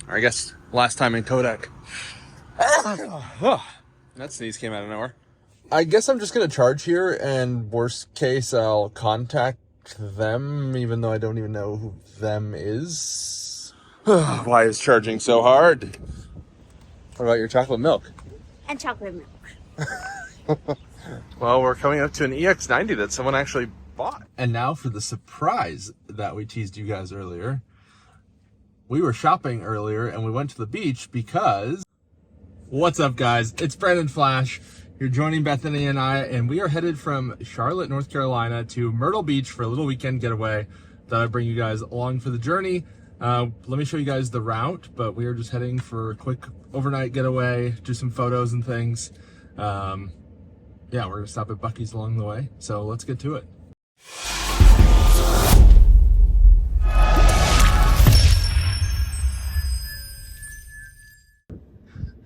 Or I guess last time in Kodak. Oh, that sneeze came out of nowhere. I guess I'm just going to charge here, and worst case, I'll contact them, even though I don't even know who them is. Why is charging so hard? What about your chocolate milk? And chocolate milk. Well, we're coming up to an EX90 that someone actually bought. And now for the surprise that we teased you guys earlier. We were shopping earlier and we went to the beach because... What's up, guys? It's Brandon Flash. You're joining Bethany and I, and we are headed from Charlotte, North Carolina to Myrtle Beach for a little weekend getaway. Thought I'd bring you guys along for the journey. Let me show you guys the route, but we are just heading for a quick overnight getaway, do some photos and things. Yeah, we're gonna stop at Buc-ee's along the way, so let's get to it.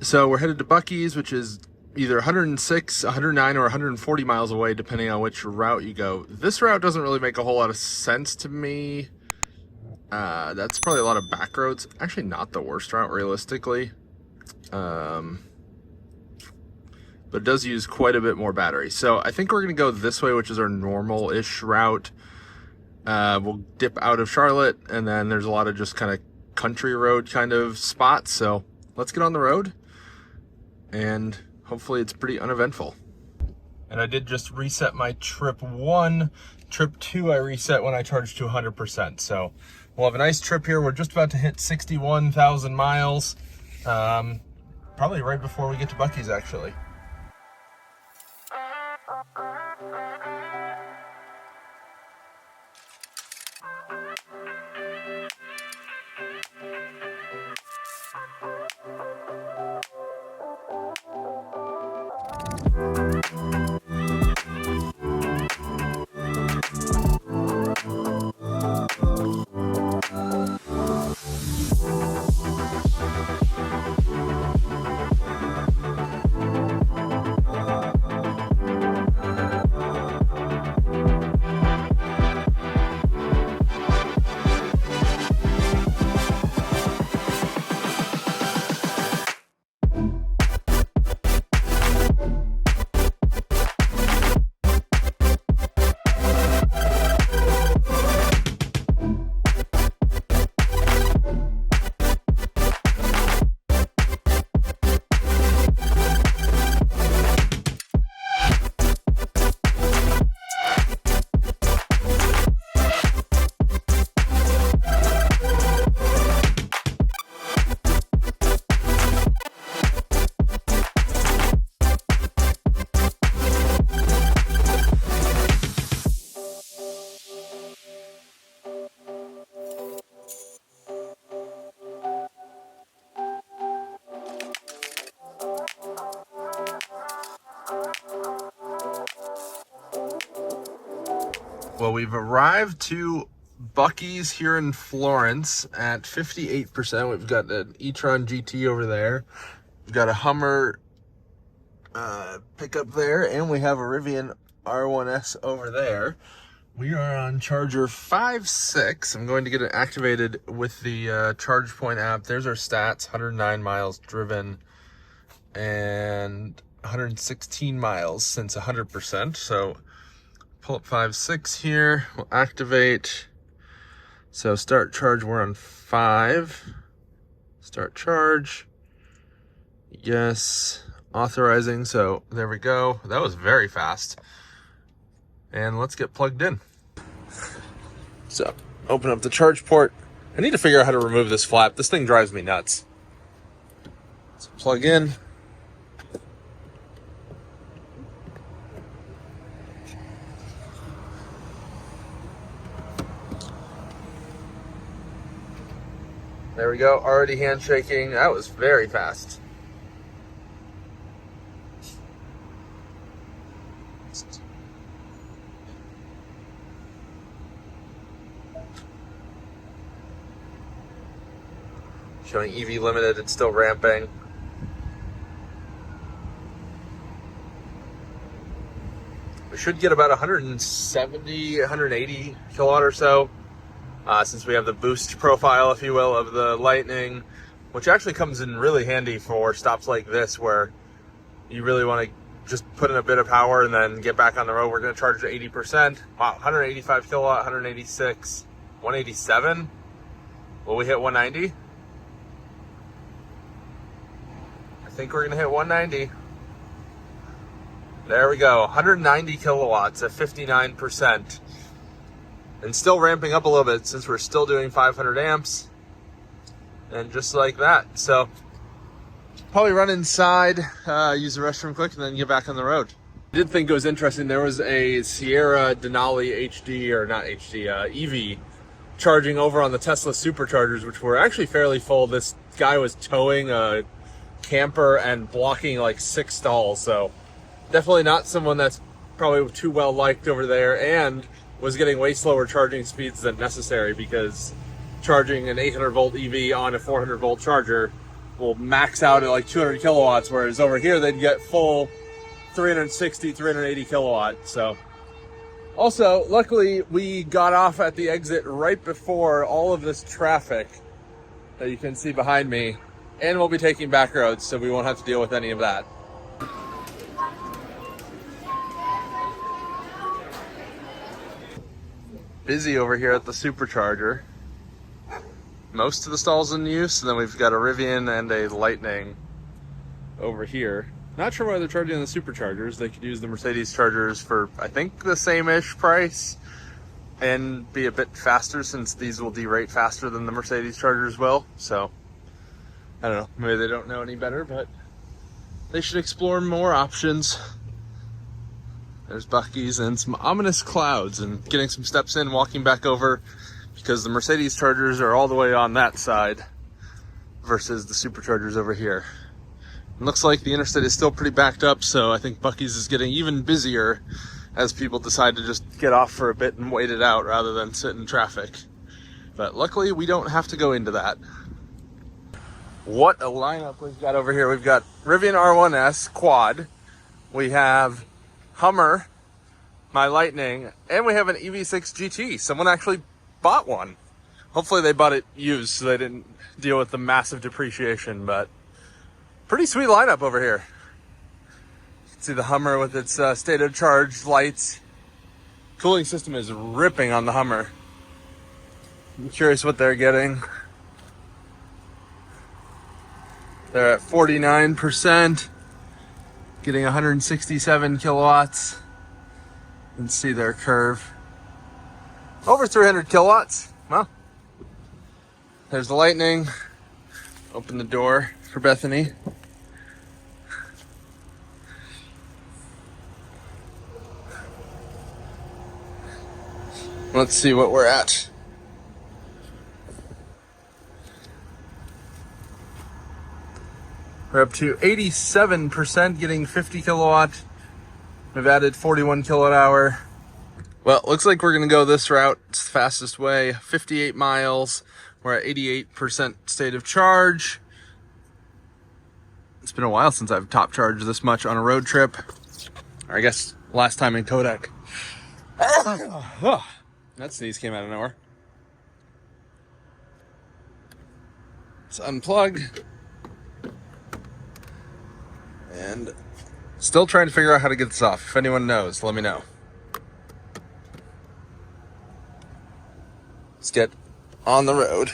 So we're headed to Buc-ee's, which is either 106, 109, or 140 miles away, depending on which route you go. This route doesn't really make a whole lot of sense to me. That's probably a lot of back roads. Actually, not the worst route, realistically. But it does use quite a bit more battery. So I think we're going to go this way, which is our normal-ish route. We'll dip out of Charlotte, and then there's a lot of just kind of country road kind of spots. So let's get on the road, and hopefully it's pretty uneventful. And I did just reset my trip 1. Trip 2 I reset when I charged to 100%. So we'll have a nice trip here. We're just about to hit 61,000 miles. Probably right before we get to Buc-ee's, actually. Well, we've arrived to Buc-ee's here in Florence at 58%. We've got an e-tron GT over there. We've got a Hummer pickup there, and we have a Rivian R1S over there. We are on charger 5.6. I'm going to get it activated with the ChargePoint app. There's our stats: 109 miles driven and 116 miles since 100%. So pull up 5.6 here. We'll activate. So start charge, we're on 5. Start charge. Yes. Authorizing. So there we go. That was very fast. And let's get plugged in. So open up the charge port. I need to figure out how to remove this flap. This thing drives me nuts. So plug in. There we go, already handshaking. That was very fast. Showing EV limited, it's still ramping. We should get about 170, 180 kilowatt or so. Since we have the boost profile, if you will, of the Lightning. which actually comes in really handy for stops like this where you really want to just put in a bit of power and then get back on the road. We're going to charge it 80%. Wow, 185 kilowatt, 186, 187. Will we hit 190? I think we're going to hit 190. There we go, 190 kilowatts at 59%. And still ramping up a little bit since we're still doing 500 amps. And just like that. So probably run inside, use the restroom quick, and then get back on the road. I did think it was interesting. There was a Sierra Denali HD, or not HD, EV charging over on the Tesla superchargers, which were actually fairly full. This guy was towing a camper and blocking like 6 stalls. So definitely not someone that's probably too well liked over there, and was getting way slower charging speeds than necessary, because charging an 800 volt EV on a 400 volt charger will max out at like 200 kilowatts, whereas over here they'd get full 360, 380 kilowatts. So also, luckily we got off at the exit right before all of this traffic that you can see behind me, and we'll be taking back roads, so we won't have to deal with any of that. Busy over here at the supercharger. Most of the stalls in use, and then we've got a Rivian and a Lightning over here. Not sure why they're charging the superchargers. They could use the Mercedes chargers for, I think, the same-ish price and be a bit faster, since these will derate faster than the Mercedes chargers will. So I don't know, maybe they don't know any better, but they should explore more options. There's Buc-ee's and some ominous clouds, and getting some steps in, walking back over, because the Mercedes chargers are all the way on that side versus the superchargers over here. It looks like the interstate is still pretty backed up, so I think Buc-ee's is getting even busier as people decide to just get off for a bit and wait it out rather than sit in traffic. But luckily we don't have to go into that. What a lineup we've got over here. We've got Rivian R1S quad, we have Hummer, my Lightning, and we have an EV6 GT. Someone actually bought one. Hopefully they bought it used so they didn't deal with the massive depreciation, but pretty sweet lineup over here. You can see the Hummer with its state of charge lights. Cooling system is ripping on the Hummer. I'm curious what they're getting. They're at 49%. Getting 167 kilowatts. You can see their curve. Over 300 kilowatts. Well, there's the Lightning. Open the door for Bethany. Let's see what we're at. We're up to 87%, getting 50 kilowatt. We've added 41 kilowatt hour. Well, looks like we're gonna go this route. It's the fastest way, 58 miles. We're at 88% state of charge. It's been a while since I've top charged this much on a road trip. Or I guess last time in Kodak. That sneeze came out of nowhere. Let's unplug. And still trying to figure out how to get this off. If anyone knows, let me know. Let's get on the road.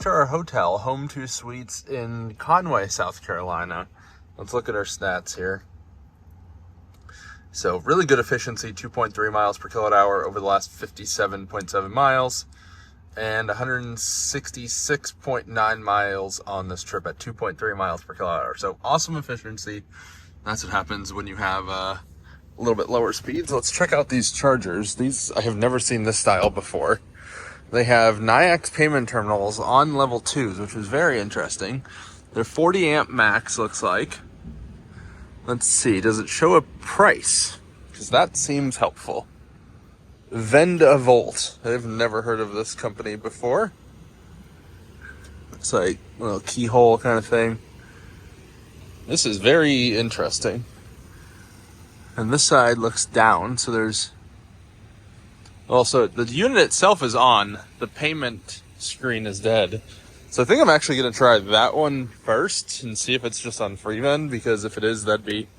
to our hotel, Home 2 Suites in Conway, South Carolina. Let's look at our stats here. So really good efficiency, 2.3 miles per kilowatt hour over the last 57.7 miles, and 166.9 miles on this trip at 2.3 miles per kilowatt hour. So awesome efficiency. That's what happens when you have a little bit lower speeds. Let's check out these chargers. These, I have never seen this style before. They have NIAX payment terminals on level 2s, which is very interesting. They're 40 amp max, looks like. Let's see, does it show a price? Because that seems helpful. Vendavolt. I've never heard of this company before. It's like a little keyhole kind of thing. This is very interesting. And this side looks down, so there's... Also, the unit itself is on. The payment screen is dead. So I think I'm actually going to try that one first and see if it's just on FreeVend, because if it is, that'd be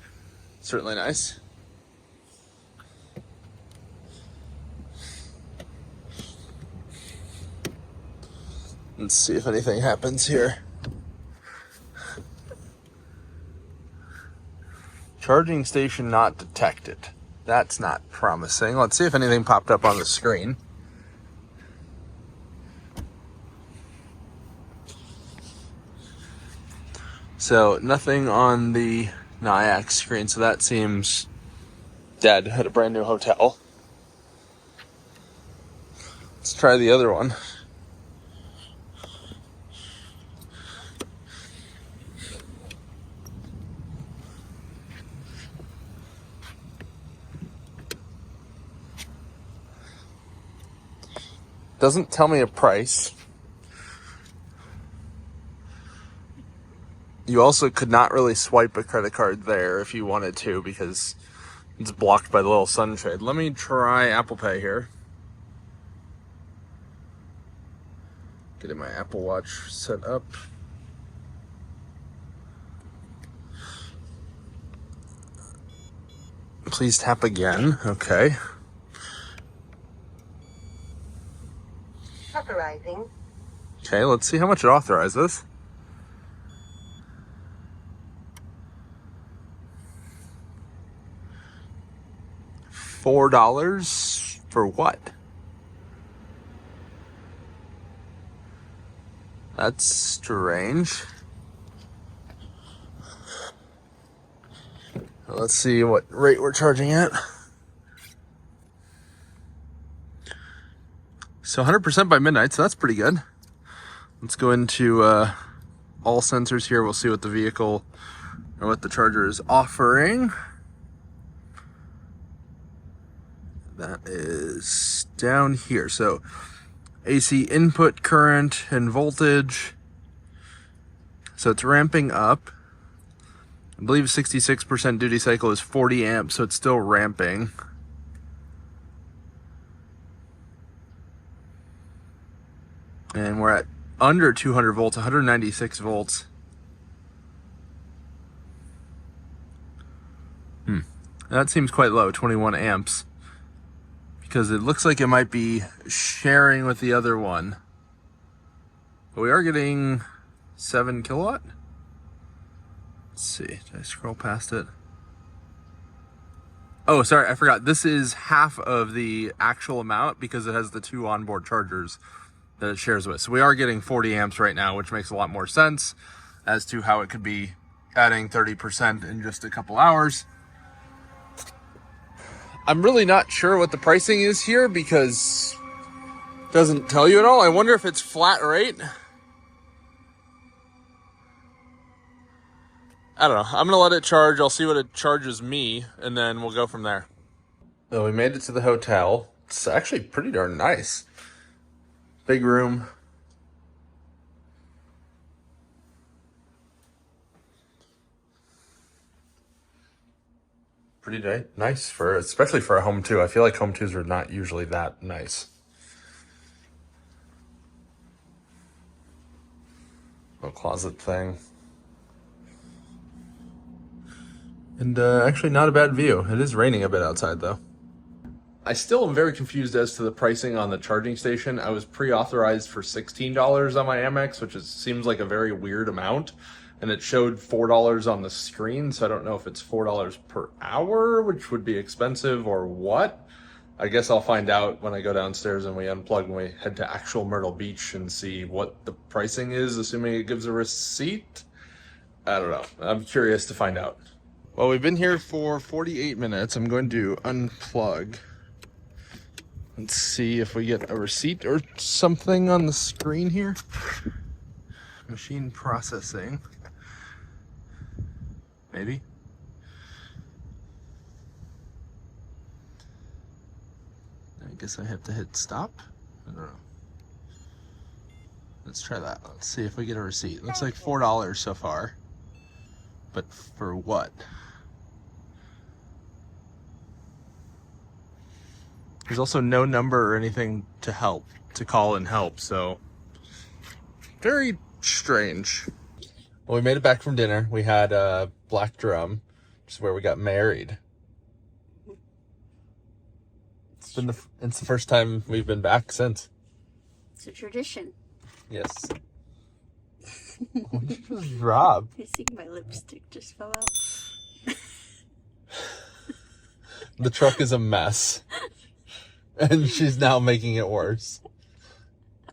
certainly nice. Let's see if anything happens here. Charging station not detected. That's not promising. Let's see if anything popped up on the screen. So nothing on the NIAX screen, so that seems dead at a brand new hotel. Let's try the other one. Doesn't tell me a price. You also could not really swipe a credit card there if you wanted to, because it's blocked by the little sunshade. Let me try Apple Pay here. Getting my Apple Watch set up. Please tap again. Okay. Authorizing. Okay, let's see how much it authorizes. $4 for what? That's strange. Let's see what rate we're charging at. So 100% by midnight, so that's pretty good. Let's go into all sensors here. We'll see what the vehicle or what the charger is offering. That is down here. So AC input current and voltage. So it's ramping up. I believe 66% duty cycle is 40 amps, so it's still ramping. And we're at under 200 volts, 196 volts. That seems quite low, 21 amps. Because it looks like it might be sharing with the other one. But we are getting 7 kilowatt. Let's see, did I scroll past it? Oh, sorry, I forgot. This is half of the actual amount because it has the 2 onboard chargers that it shares with. So we are getting 40 amps right now, which makes a lot more sense as to how it could be adding 30% in just a couple hours. I'm really not sure what the pricing is here because it doesn't tell you at all. I wonder if it's flat rate. I don't know. I'm going to let it charge. I'll see what it charges me, and then we'll go from there. So we made it to the hotel. It's actually pretty darn nice. Big room. Pretty nice for, especially for a home 2. I feel like home 2s are not usually that nice. Little closet thing. And actually not a bad view. It is raining a bit outside though. I still am very confused as to the pricing on the charging station. I was pre-authorized for $16 on my Amex, which seems like a very weird amount. And it showed $4 on the screen, so I don't know if it's $4 per hour, which would be expensive, or what. I guess I'll find out when I go downstairs and we unplug and we head to actual Myrtle Beach and see what the pricing is, assuming it gives a receipt. I don't know. I'm curious to find out. Well, we've been here for 48 minutes. I'm going to unplug. Let's see if we get a receipt or something on the screen here. Machine processing. Maybe. I guess I have to hit stop. I don't know. Let's try that. Let's see if we get a receipt. Looks like $4 so far. But for what? There's also no number or anything to call and help, so very strange. Well, we made it back from dinner. We had a Black Drum, which is where we got married. It's the first time we've been back since. It's a tradition. Yes. Rob. I think my lipstick just fell out. The truck is a mess. And she's now making it worse.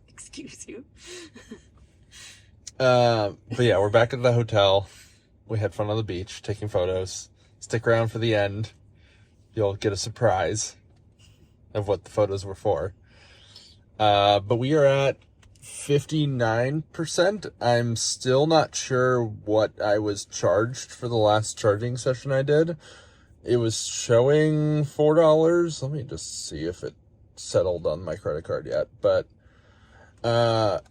Excuse you. But yeah, we're back at the hotel. We had fun on the beach, taking photos. Stick around for the end. You'll get a surprise of what the photos were for. But we are at 59%. I'm still not sure what I was charged for the last charging session I did. It was showing $4. Let me just see if it settled on my credit card yet. But, yeah,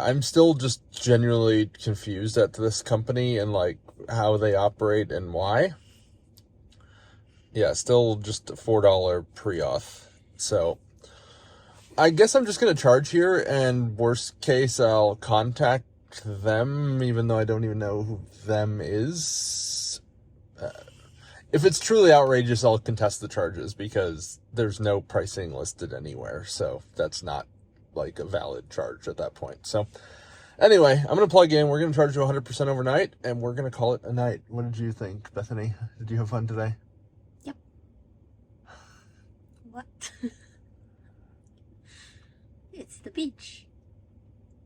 I'm still just genuinely confused at this company and, like, how they operate and why. Yeah, still just $4 pre-auth. So, I guess I'm just going to charge here, and worst case, I'll contact them, even though I don't even know who them is. If it's truly outrageous, I'll contest the charges because there's no pricing listed anywhere. So that's not like a valid charge at that point. So anyway, I'm going to plug in. We're going to charge you 100% overnight and we're going to call it a night. What did you think, Bethany? Did you have fun today? Yep. What? It's the beach.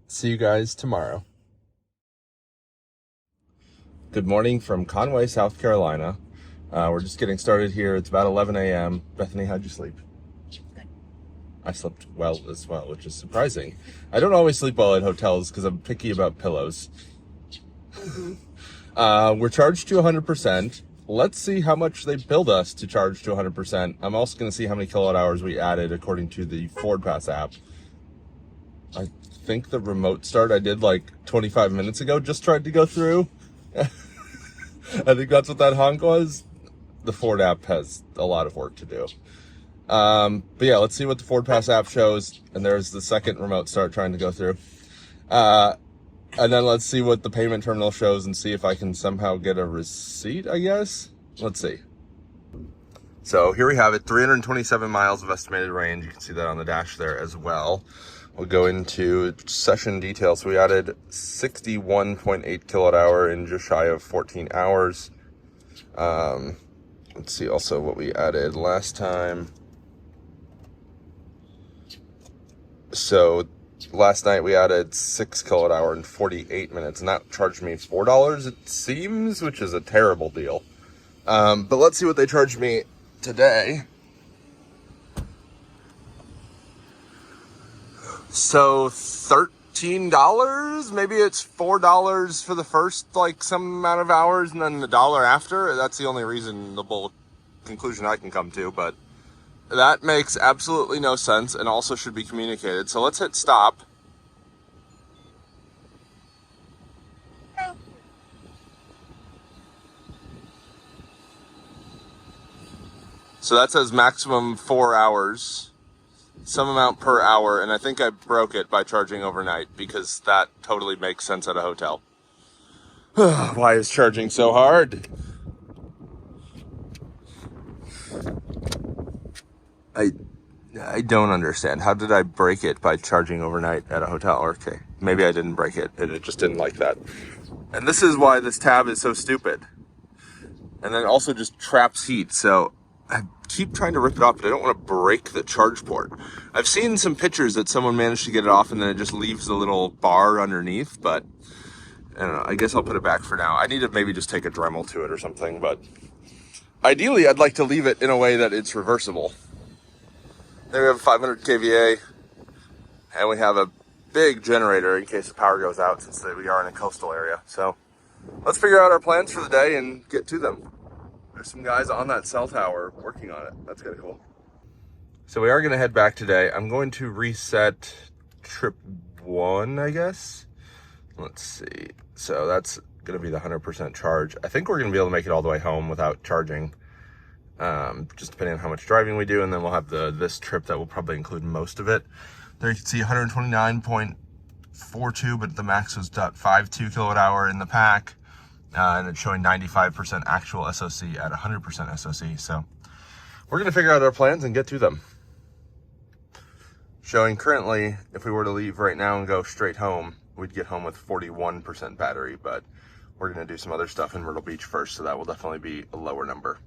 See you guys tomorrow. Good morning from Conway, South Carolina. We're just getting started here. It's about 11 a.m. Bethany, how'd you sleep? Good. I slept well as well, which is surprising. I don't always sleep well at hotels because I'm picky about pillows. Mm-hmm. We're charged to 100%. Let's see how much they billed us to charge to 100%. I'm also going to see how many kilowatt hours we added according to the Ford Pass app. I think the remote start I did like 25 minutes ago just tried to go through. I think that's what that honk was. The Ford app has a lot of work to do. But yeah, let's see what the Ford Pass app shows. And there's the second remote start trying to go through. And then let's see what the payment terminal shows and see if I can somehow get a receipt, I guess. Let's see. So here we have it, 327 miles of estimated range. You can see that on the dash there as well. We'll go into session details. So we added 61.8 kilowatt hour in just shy of 14 hours. Let's see also what we added last time. So last night we added 6 kilowatt hour in 48 minutes, and that charged me $4, it seems, which is a terrible deal. But let's see what they charged me today. So $13, maybe it's $4 for the first like some amount of hours and then the dollar after. That's the only reasonable conclusion I can come to, but that makes absolutely no sense and also should be communicated. So let's hit stop. So that says maximum 4 hours. Some amount per hour, and I think I broke it by charging overnight because that totally makes sense at a hotel. Why is charging so hard? I don't understand. How did I break it by charging overnight at a hotel? Okay, maybe I didn't break it, and it just didn't like that. And this is why this tab is so stupid. And then it also just traps heat, so I keep trying to rip it off, but I don't want to break the charge port. I've seen some pictures that someone managed to get it off and then it just leaves the little bar underneath, but I don't know. I guess I'll put it back for now. I need to maybe just take a Dremel to it or something, but ideally I'd like to leave it in a way that it's reversible. There we have 500 kVA, and we have a big generator in case the power goes out since we are in a coastal area. So let's figure out our plans for the day and get to them. There's some guys on that cell tower working on it. That's kind of cool. So we are going to head back today. I'm going to reset trip 1, I guess. Let's see. So that's going to be the 100% charge. I think we're going to be able to make it all the way home without charging. Just depending on how much driving we do, and then we'll have this trip that will probably include most of it. There you can see 129.42, but the max was 0.52 kilowatt hour in the pack, and it's showing 95% actual SOC at 100% SOC. So we're gonna figure out our plans and get to them. Showing currently, if we were to leave right now and go straight home, we'd get home with 41% battery, but we're gonna do some other stuff in Myrtle Beach first, so that will definitely be a lower number.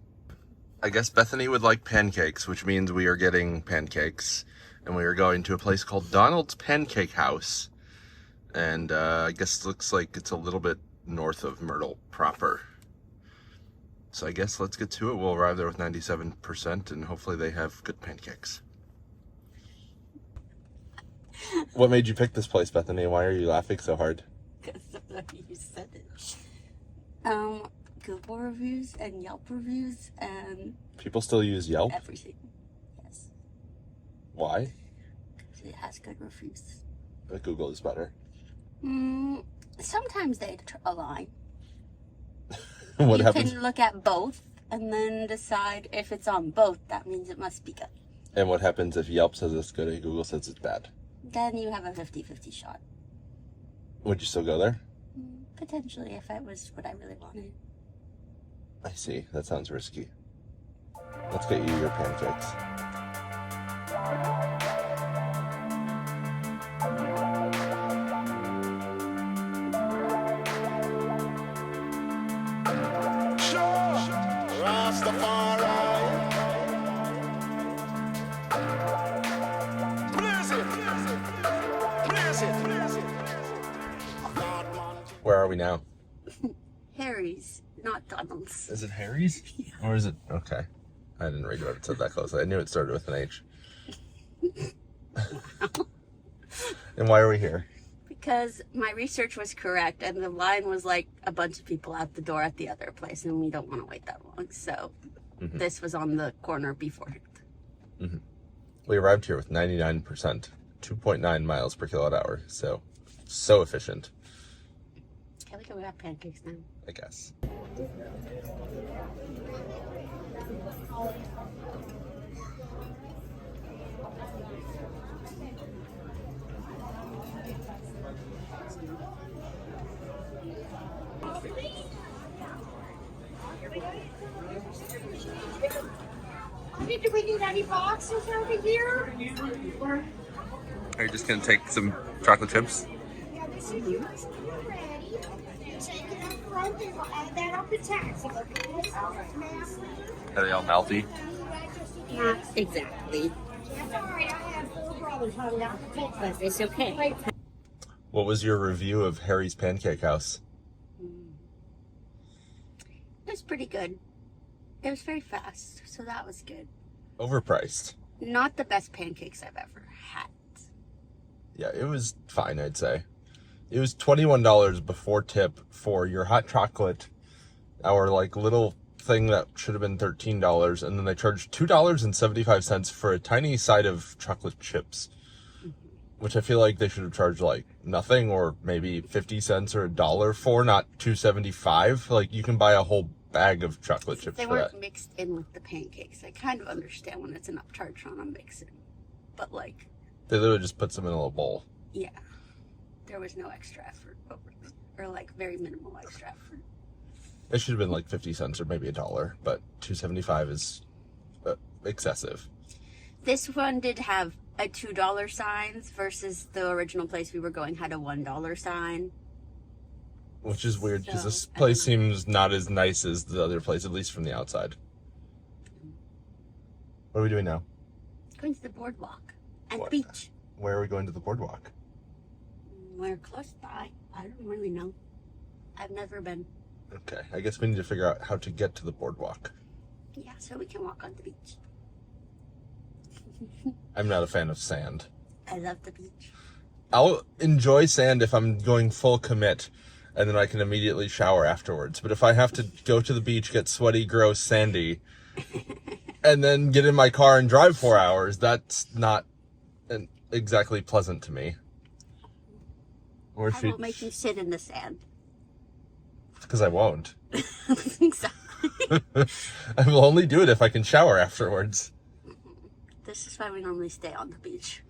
I guess Bethany would like pancakes, which means we are getting pancakes, and we are going to a place called Donald's Pancake House. And I guess it looks like it's a little bit north of Myrtle proper. So I guess let's get to it. We'll arrive there with 97%, and hopefully they have good pancakes. What made you pick this place, Bethany? Why are you laughing so hard? Because of the way you said it. Google reviews and Yelp reviews and People still use Yelp? everything. Yes. Why? Because it has good reviews. But Google is better. Sometimes they align. What You happens? can look at both and then decide if it's on both. That means it must be good. And what happens if Yelp says it's good and Google says it's bad? Then you have a 50-50 shot. Would you still go there? Potentially, if it was what I really wanted. I see. That sounds risky. Let's get you your pancakes. Where are we now? Harry's, not Donald's. Is it Harry's? Or is it? Okay. I didn't read what it said that closely. I knew it started with an H. And why are we here? Because my research was correct and the line was like a bunch of people at the door at the other place and we don't want to wait that long. So this was on the corner beforehand. We arrived here with 99%, 2.9 miles per kilowatt hour. So efficient, Okay, we can have pancakes now. I guess. Do we need any boxes over here? Are you just going to take some chocolate chips? Yeah, this is yours when you're ready. Take it up front and we'll add that up to tax. Are they all melty? Not exactly. That's all right. I have 4 brothers hung out to take But it's okay. What was your review of Harry's Pancake House? It was pretty good. It was very fast, so that was good. Overpriced. Not the best pancakes I've ever had. Yeah, it was fine, I'd say. It was $21 before tip for your hot chocolate, our like little thing that should have been $13, and then they charged $2.75 for a tiny side of chocolate chips, which I feel like they should have charged like nothing, or maybe 50 cents or $1 for, not $2.75. Like you can buy a whole bag of chocolate chips They for that. weren't mixed in with the pancakes. I kind of understand when it's an upcharge trying to mix it. But like, They literally just put them in a little bowl. yeah, there was no extra effort over it. Or like very minimal extra effort. It should have been like 50 cents or maybe $1, but $2.75 is excessive. This one did have a $2 signs versus the original place we were going had a $1 sign. Which is weird because So, this place seems not as nice as the other place, at least from the outside. What are we doing now? Going to the boardwalk and What? beach. Where are we going to the boardwalk? We're close by. I don't really know. I've never been. Okay, I guess we need to figure out how to get to the boardwalk. Yeah, so we can walk on the beach. I'm not a fan of sand. I love the beach. I'll enjoy sand if I'm going full commit, and then I can immediately shower afterwards. But if I have to go to the beach, get sweaty, gross, sandy, and then get in my car and drive 4 hours, that's not exactly pleasant to me. Or I won't make you sit in the sand. Because I won't. Exactly. I will only do it if I can shower afterwards. This is why we normally stay on the beach.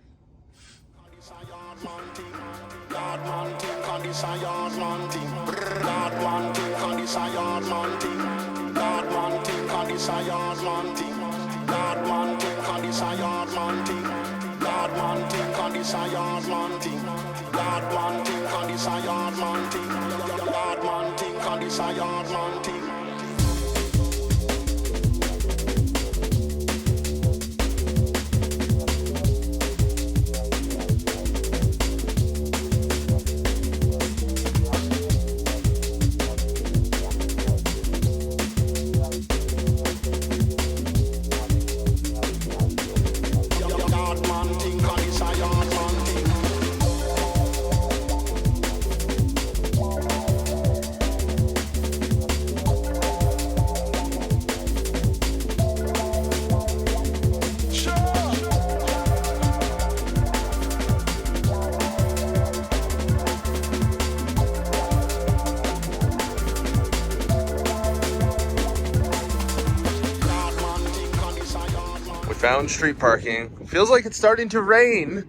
Found street parking. Feels like it's starting to rain,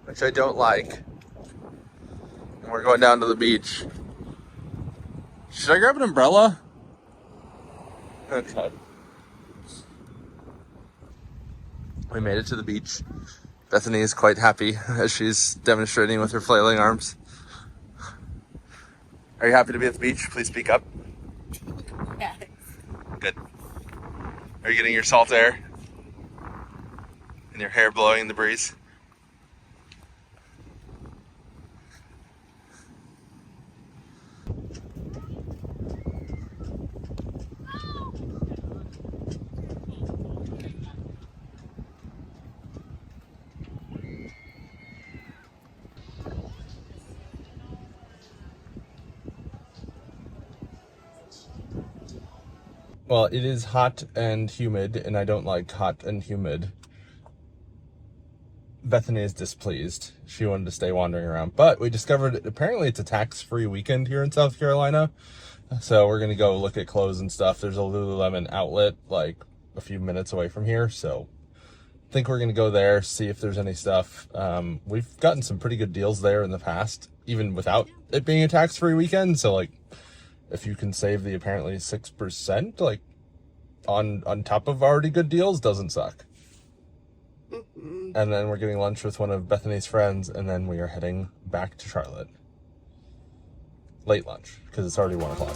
which I don't like. And we're going down to the beach. Should I grab an umbrella? Okay. We made it to the beach. Bethany is quite happy as she's demonstrating with her flailing arms. Are you happy to be at the beach? Please speak up. Yeah. Good. Are you getting your salt air? And your hair blowing in the breeze? Well, it is hot and humid, and I don't like hot and humid. Bethany is displeased. She wanted to stay wandering around. But we discovered apparently it's a tax-free weekend here in South Carolina. So we're going to go look at clothes and stuff. There's a Lululemon outlet like a few minutes away from here. So I think we're going to go there, see if there's any stuff. We've gotten some pretty good deals there in the past, even without it being a tax-free weekend. So like, if you can save the apparently 6%, like on top of already good deals, doesn't suck. Mm-hmm. And then we're getting lunch with one of Bethany's friends, and then we are heading back to Charlotte. Late lunch, because it's already 1 o'clock.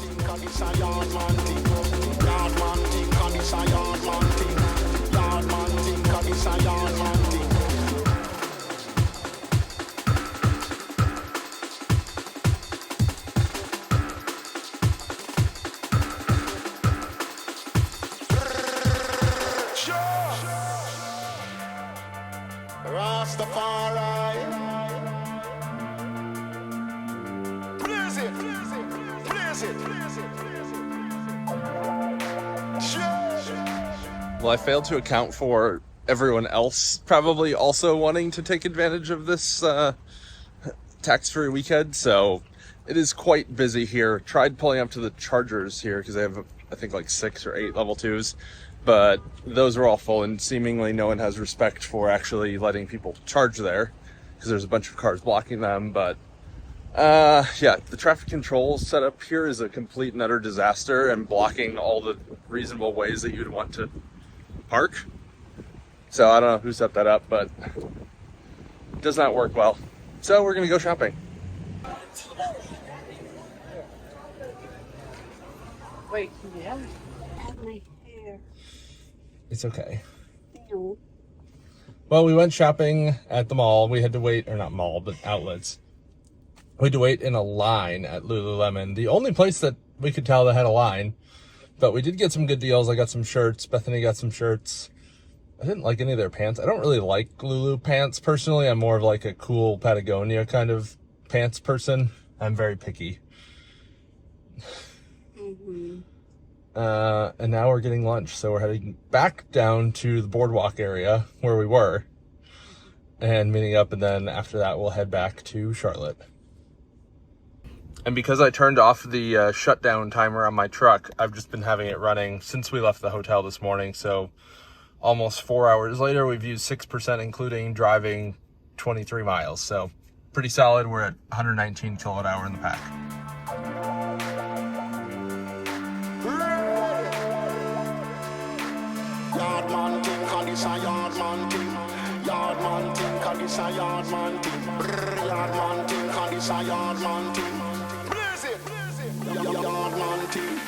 Well, I failed to account for everyone else probably also wanting to take advantage of this tax-free weekend, so it is quite busy here. Tried pulling up to the chargers here because they have, I think, like 6 or 8 level 2s, but those are all full, and seemingly no one has respect for actually letting people charge there because there's a bunch of cars blocking them. But yeah, the traffic control setup here is a complete and utter disaster and blocking all the reasonable ways that you'd want to park. So I don't know who set that up, but it does not work well. So we're gonna go shopping. Wait, yeah. I have my hair. It's okay. No. Well, we went shopping at the mall. We had to wait, or not mall, but outlets. We had to wait in a line at Lululemon. The only place that we could tell that had a line. But we did get some good deals. I got some shirts. Bethany got some shirts. I didn't like any of their pants. I don't really like Lulu pants personally. I'm more of like a cool Patagonia kind of pants person. I'm very picky. And now we're getting lunch. So we're heading back down to the boardwalk area where we were and meeting up. And then after that, we'll head back to Charlotte. And because I turned off the shutdown timer on my truck, I've just been having it running since we left the hotel this morning. So almost 4 hours later, we've used 6%, including driving 23 miles. So pretty solid. We're at 119 kilowatt hour in the pack. Yard man thing, 'cause this a yard man thing. Yard man thing, 'cause this a yard man thing. Yard man thing, 'cause this a yard man thing. Blaze it, yard man thing.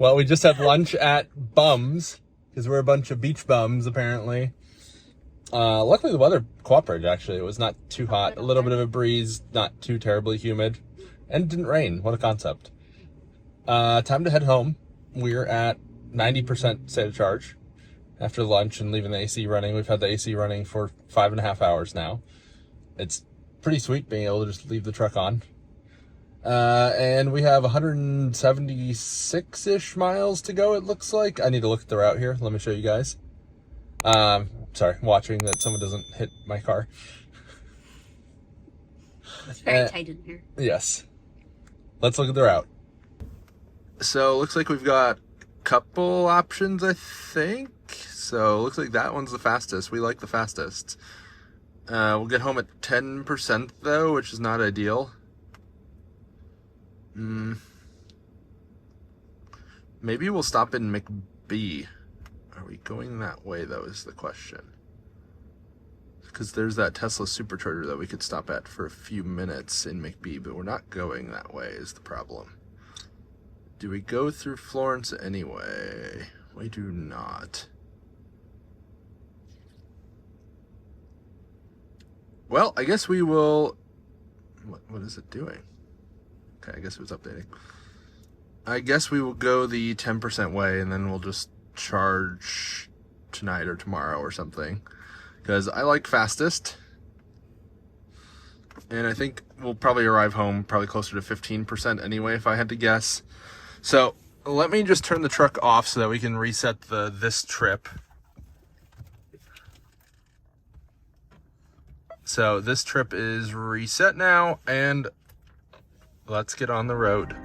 Well, we just had lunch at Bums, because we're a bunch of beach bums, apparently. Luckily, the weather cooperated, actually. It was not too hot. A little bit of a breeze, not too terribly humid. And it didn't rain. What a concept. Time to head home. We're at 90% state of charge after lunch and leaving the AC running. We've had the AC running for 5.5 hours now. It's pretty sweet being able to just leave the truck on. And we have 176-ish miles to go, it looks like. I need to look at the route here. Let me show you guys. Sorry, watching that someone doesn't hit my car. It's very tight in here. Yes. Let's look at the route. So, looks like we've got a couple options, I think. So, looks like that one's the fastest. We like the fastest. We'll get home at 10%, though, which is not ideal. Maybe we'll stop in McBee. Are we going that way, though, is the question. Because there's that Tesla supercharger that we could stop at for a few minutes in McBee, but we're not going that way is the problem. Do we go through Florence anyway? We do not. Well, I guess we will... What is it doing? Okay, I guess it was updating. I guess we will go the 10% way, and then we'll just charge tonight or tomorrow or something. Because I like fastest. And I think we'll probably arrive home probably closer to 15% anyway, if I had to guess. So, let me just turn the truck off so that we can reset this trip. So, this trip is reset now, and let's get on the road.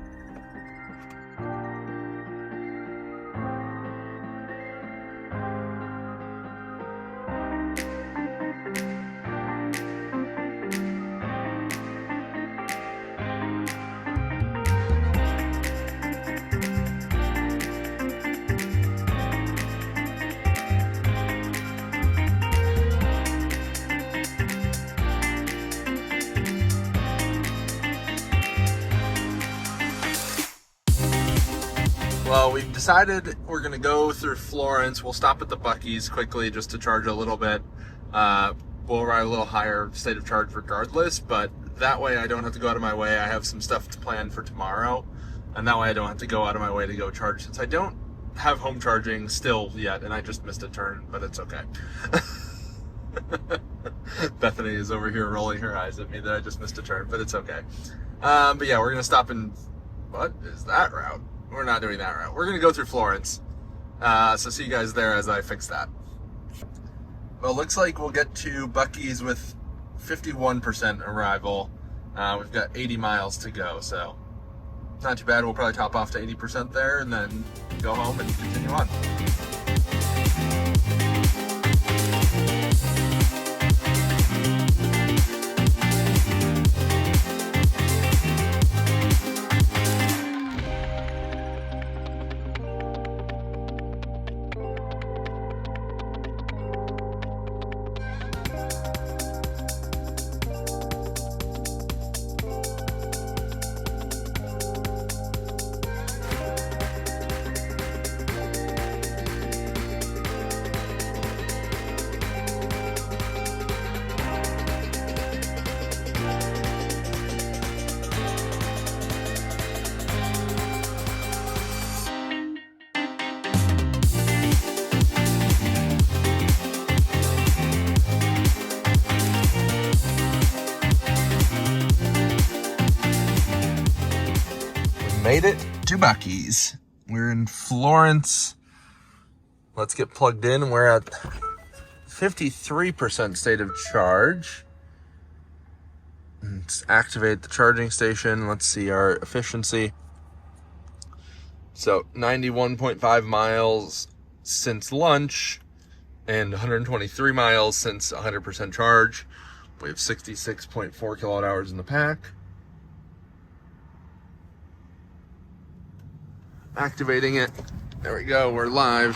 Well, we've decided we're going to go through Florence. We'll stop at the Buc-ee's quickly just to charge a little bit. We'll arrive a little higher state of charge regardless, but that way I don't have to go out of my way. I have some stuff to plan for tomorrow. And that way I don't have to go out of my way to go charge, since I don't have home charging still yet, and I just missed a turn, but it's okay. Bethany is over here rolling her eyes at me that I just missed a turn, but it's okay. But yeah, we're gonna stop in, what is that route? We're not doing that route. We're gonna go through Florence. So see you guys there as I fix that. Well, it looks like we'll get to Buc-ee's with 51% arrival. We've got 80 miles to go, so not too bad. We'll probably top off to 80% there and then go home and continue on. Made it to Buc-ee's. We're in Florence. Let's get plugged in. We're at 53% state of charge. Let's activate the charging station. Let's see our efficiency. So 91.5 miles since lunch and 123 miles since 100% charge. We have 66.4 kilowatt hours in the pack. Activating it. There we go. We're live.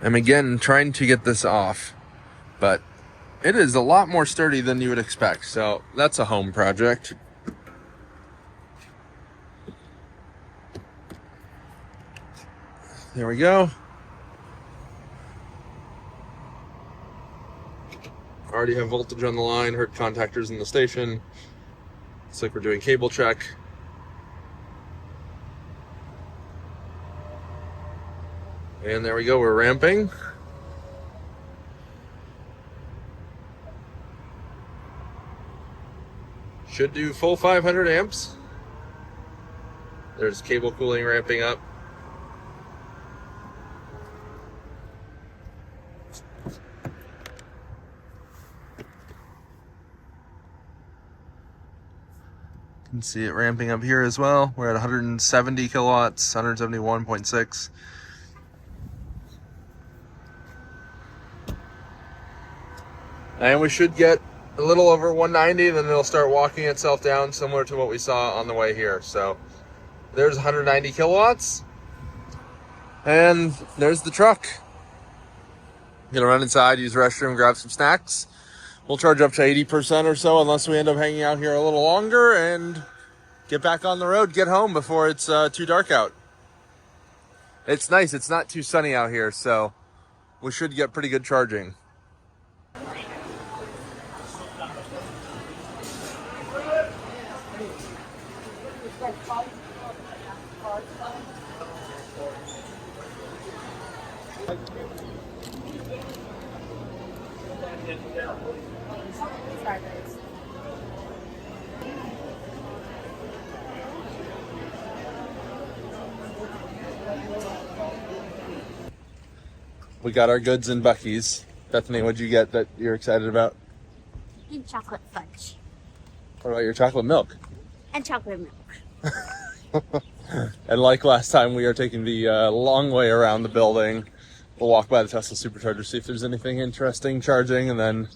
I'm again trying to get this off, but it is a lot more sturdy than you would expect. So that's a home project. There we go. Already have voltage on the line, heard contactors in the station. Looks like we're doing cable check. And there we go, we're ramping. Should do full 500 amps. There's cable cooling ramping up. You can see it ramping up here as well. We're at 170 kilowatts, 171.6. And we should get a little over 190, then it'll start walking itself down, similar to what we saw on the way here. So there's 190 kilowatts. And there's the truck. Gonna run inside, use the restroom, grab some snacks. We'll charge up to 80% or so, unless we end up hanging out here a little longer, and get back on the road, get home before it's too dark out. It's nice, it's not too sunny out here, so we should get pretty good charging. We got our goods in Buc-ee's. Bethany, what'd you get that you're excited about? And chocolate fudge. What about your chocolate milk? And chocolate milk. And like last time, we are taking the long way around the building. We'll walk by the Tesla supercharger, see if there's anything interesting charging, and then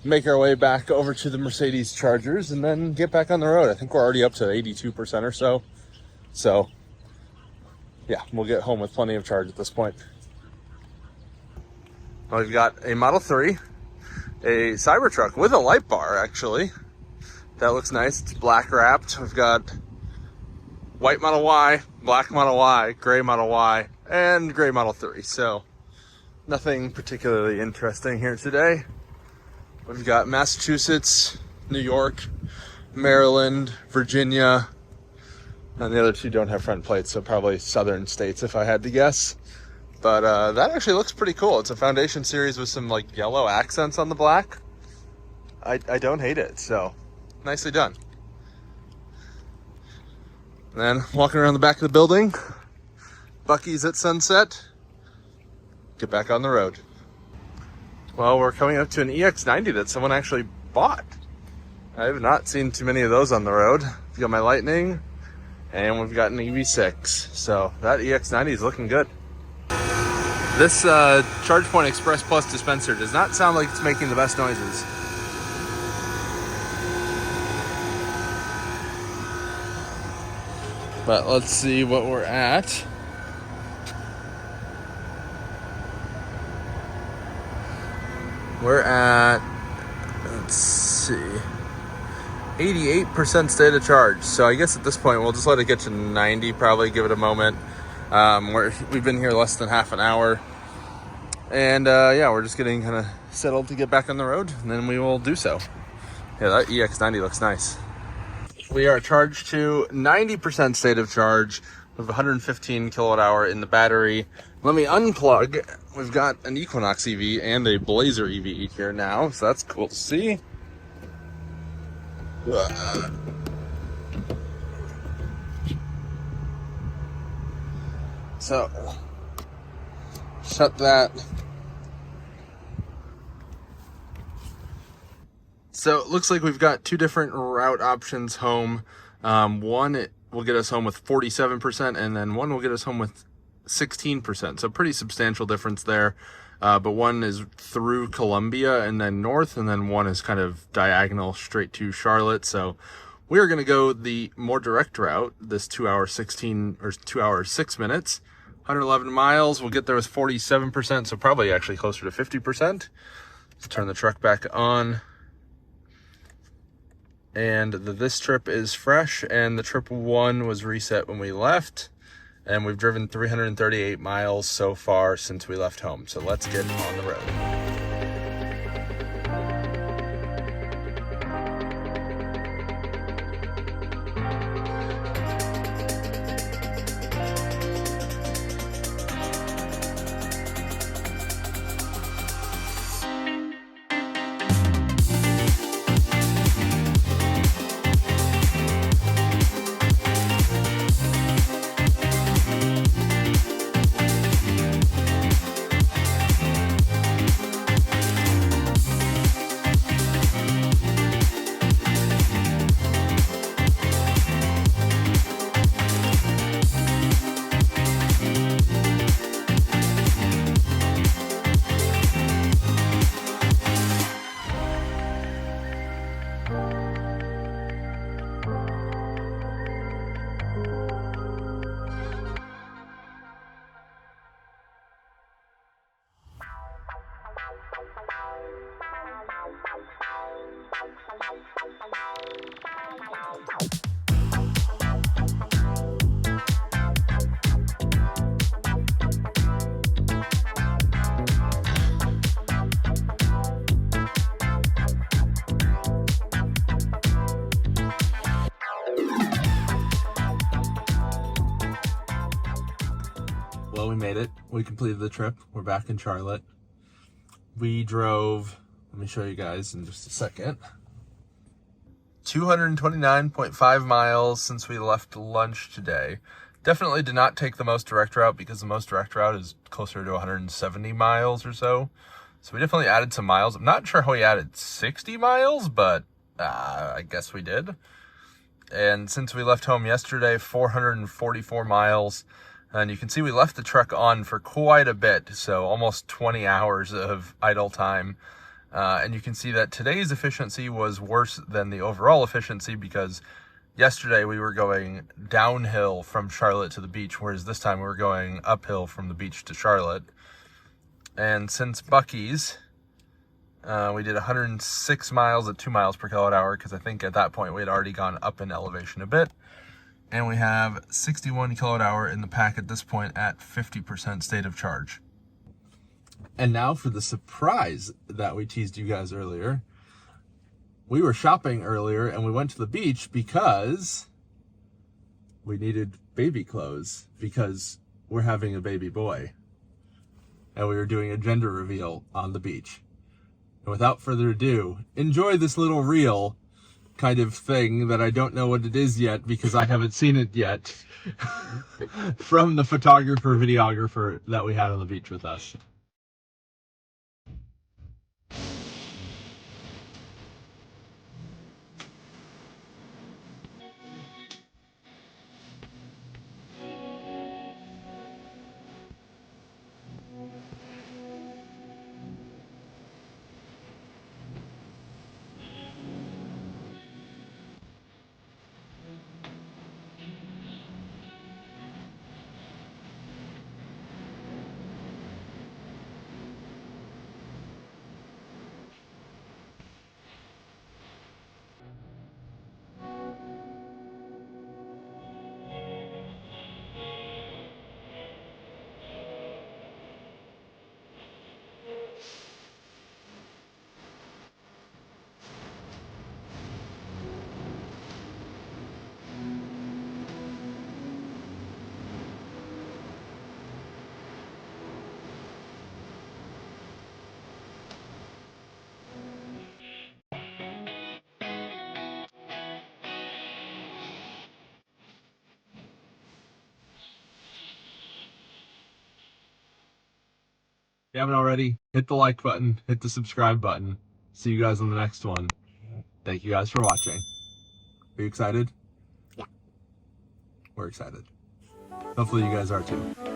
make our way back over to the Mercedes chargers, and then get back on the road. I think we're already up to 82% or so. So, yeah, we'll get home with plenty of charge at this point. Well, we've got a Model 3, a Cybertruck with a light bar, actually. That looks nice. It's black wrapped. We've got white Model Y, black Model Y, gray Model Y, and gray Model 3. So nothing particularly interesting here today. We've got Massachusetts, New York, Maryland, Virginia, and the other two don't have front plates, so probably southern states if I had to guess. But that actually looks pretty cool. It's a Foundation series with some like yellow accents on the black. I don't hate it, so nicely done. And then walking around the back of the building, Buc-ee's at sunset, get back on the road. Well, we're coming up to an EX90 that someone actually bought. I have not seen too many of those on the road. We've got my Lightning, and we've got an EV6. So that EX90 is looking good. This ChargePoint Express Plus dispenser does not sound like it's making the best noises. But let's see what we're at. We're at, let's see, 88% state of charge. So I guess at this point we'll just let it get to 90, probably give it a moment. We've been here less than half an hour. And yeah, we're just getting kind of settled to get back on the road, and then we will do so. Yeah, that EX90 looks nice. We are charged to 90% state of charge with 115 kilowatt hour in the battery. Let me unplug. We've got an Equinox EV and a Blazer EV here now, so that's cool to see. So, shut that. So it looks like we've got two different route options home. One will get us home with 47%, and then one will get us home with 16%. So pretty substantial difference there. But one is through Columbia and then north, and then one is kind of diagonal straight to Charlotte. So we are going to go the more direct route, this 2 hours 2 hours 6 minutes, 111 miles. We'll get there with 47%, so probably actually closer to 50%. Let's turn the truck back on. And this trip is fresh, and the trip one was reset when we left, and we've driven 338 miles so far since we left home. So let's get on the road. Well, we made it. We completed the trip. We're back in Charlotte. We drove, let me show you guys in just a second, 229.5 miles since we left lunch today. Definitely did not take the most direct route because the most direct route is closer to 170 miles or so. So we definitely added some miles. I'm not sure how we added 60 miles, but I guess we did. And since we left home yesterday, 444 miles. And you can see we left the truck on for quite a bit, so almost 20 hours of idle time. And you can see that today's efficiency was worse than the overall efficiency because yesterday we were going downhill from Charlotte to the beach, whereas this time we were going uphill from the beach to Charlotte. And since Buc-ee's, we did 106 miles at 2 miles per kilowatt hour because I think at that point we had already gone up in elevation a bit. And we have 61 kilowatt hour in the pack at this point at 50% state of charge. And now for the surprise that we teased you guys earlier. we were shopping earlier and we went to the beach because we needed baby clothes because we're having a baby boy. And we were doing a gender reveal on the beach. And without further ado, enjoy this little reel kind of thing that I don't know what it is yet because I haven't seen it yet from the photographer, videographer that we had on the beach with us. If you haven't already, hit the like button, hit the subscribe button. See you guys on the next one. Thank you guys for watching. Are you excited? Yeah. We're excited. Hopefully you guys are too.